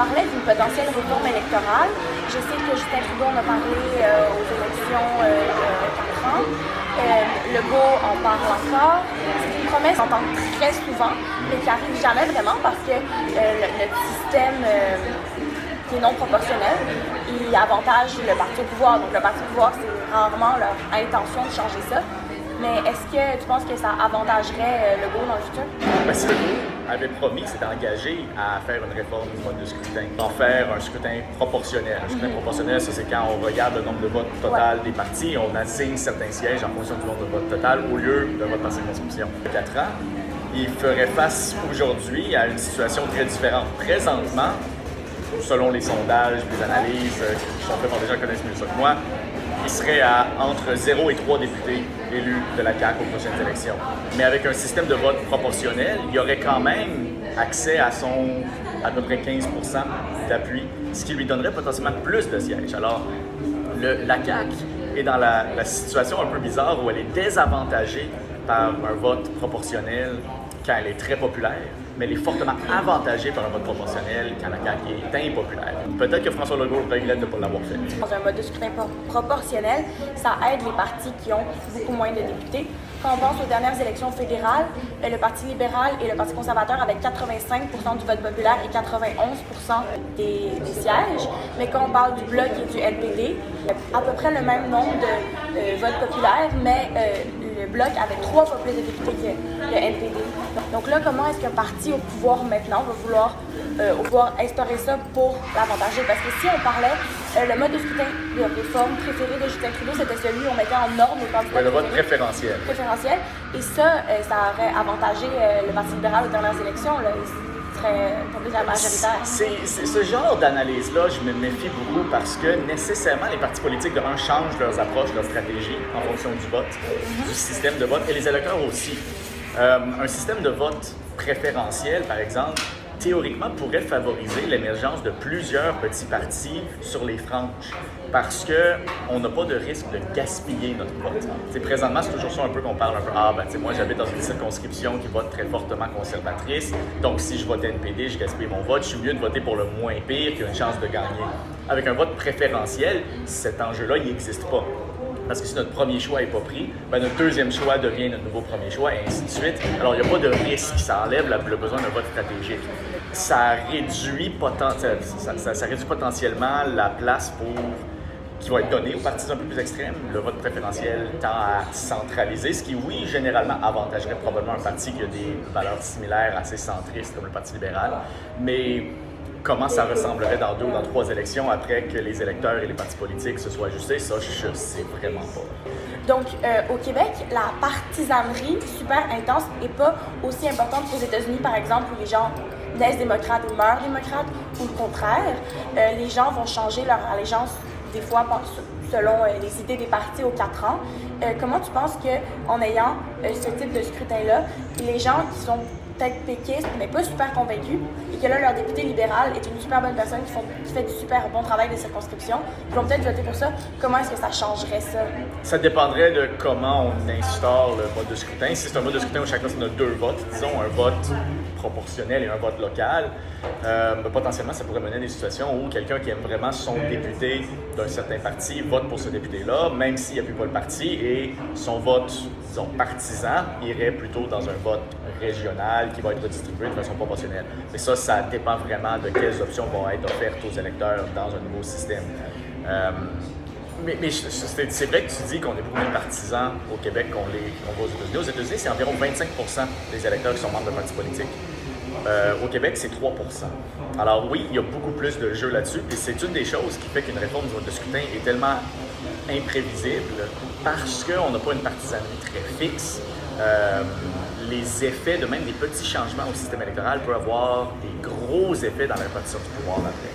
parlait d'une potentielle réforme électorale. Je sais que Justin Trudeau en a parlé aux élections il y a 4 ans. Legault en parle encore. C'est une promesse qu'on entend très souvent, mais qui n'arrive jamais vraiment parce que notre système qui est non proportionnel, il avantage le parti au pouvoir. Donc le parti au pouvoir, c'est rarement leur intention de changer ça. Mais est-ce que tu penses que ça avantagerait Legault dans le futur? Ben, si Legault avait promis, s'était engagé à faire une réforme du mode de scrutin, d'en faire un scrutin proportionnel. Un scrutin proportionnel, ça c'est quand on regarde le nombre de votes total des partis, on assigne certains sièges en fonction du nombre de votes total au lieu de vote par circonscription. Il y a 4 ans, il ferait face aujourd'hui à une situation très différente. Présentement, selon les sondages, les analyses qui sont faites par des gens qui connaissent mieux ça que moi, il serait à entre 0 et 3 députés élus de la CAQ aux prochaines élections. Mais avec un système de vote proportionnel, il y aurait quand même accès à son à peu près 15 % d'appui, ce qui lui donnerait potentiellement plus de sièges. Alors, la CAQ est dans la situation un peu bizarre où elle est désavantagée par un vote proportionnel quand elle est très populaire, mais elle est fortement avantagée par un vote proportionnel quand la CAQ est impopulaire. Peut-être que François Legault regrette de ne pas l'avoir fait. Dans un mode de scrutin proportionnel, ça aide les partis qui ont beaucoup moins de députés. Quand on pense aux dernières élections fédérales, le Parti libéral et le Parti conservateur avaient 85% du vote populaire et 91% des sièges. Mais quand on parle du Bloc et du NPD, à peu près le même nombre de votes populaires, mais le Bloc avait 3 fois plus de députés que le NPD. Donc là, comment est-ce qu'un parti au pouvoir maintenant va vouloir instaurer ça pour l'avantager? Parce que si on parlait, le mode de scrutin de réforme préféré de Justin Trudeau, c'était celui où on mettait en ordre les candidats. Oui, le vote préférentiel. Et ça aurait avantagé le Parti libéral aux dernières élections. Là. Il serait tombé à la majoritaire. C'est ce genre d'analyse-là, je me méfie beaucoup parce que nécessairement les partis politiques de un changent leurs approches, leurs stratégies en fonction du vote, du système de vote, et les électeurs aussi. Un système de vote préférentiel, par exemple, théoriquement pourrait favoriser l'émergence de plusieurs petits partis sur les franges parce qu'on n'a pas de risque de gaspiller notre vote. Présentement, c'est toujours ça un peu qu'on parle un peu. Moi, j'habite dans une circonscription qui vote très fortement conservatrice, donc si je vote NPD, je gaspille mon vote, je suis mieux de voter pour le moins pire qui a une chance de gagner. Avec un vote préférentiel, cet enjeu-là, il n'existe pas. Parce que si notre premier choix n'est pas pris, notre deuxième choix devient notre nouveau premier choix, et ainsi de suite. Alors, il n'y a pas de risque, ça enlève le besoin d'un vote stratégique. Ça réduit potentiellement la place qui va être donnée aux partis un peu plus extrêmes. Le vote préférentiel tend à centraliser, ce qui, oui, généralement avantagerait probablement un parti qui a des valeurs similaires, assez centristes, comme le Parti libéral. Mais comment ça ressemblerait dans 2 ou dans 3 élections après que les électeurs et les partis politiques se soient ajustés, ça, je ne sais vraiment pas. Donc, au Québec, la partisanerie super intense n'est pas aussi importante qu'aux États-Unis, par exemple, où les gens naissent démocrates et meurent démocrates, ou le contraire. Les gens vont changer leur allégeance, des fois, selon les idées des partis aux 4 ans. Comment tu penses qu'en ayant ce type de scrutin-là, les gens qui sont peut-être péquistes, mais pas super convaincus, et que là, leur député libéral est une super bonne personne qui fait du super bon travail de circonscription, ils vont peut-être voter pour ça. Comment est-ce que ça changerait ça? Ça dépendrait de comment on instaure le mode de scrutin. Si c'est un mode de scrutin où chacun a 2 votes, disons un vote proportionnel et un vote local, potentiellement, ça pourrait mener à des situations où quelqu'un qui aime vraiment son député d'un certain parti vote pour ce député-là, même s'il n'appuie pas le parti, et son vote, disons, partisan irait plutôt dans un vote régional qui va être redistribué de façon proportionnelle. Mais ça dépend vraiment de quelles options vont être offertes aux électeurs dans un nouveau système. Mais c'est vrai que tu dis qu'on est beaucoup moins partisans au Québec qu'on va aux États-Unis. Aux États-Unis, c'est environ 25% des électeurs qui sont membres de partis politiques. Au Québec, c'est 3%. Alors oui, il y a beaucoup plus de jeux là-dessus, et c'est une des choses qui fait qu'une réforme du mode de scrutin est tellement imprévisible parce qu'on n'a pas une partisanerie très fixe. Les effets de même des petits changements au système électoral peuvent avoir des gros effets dans la répartition du pouvoir après.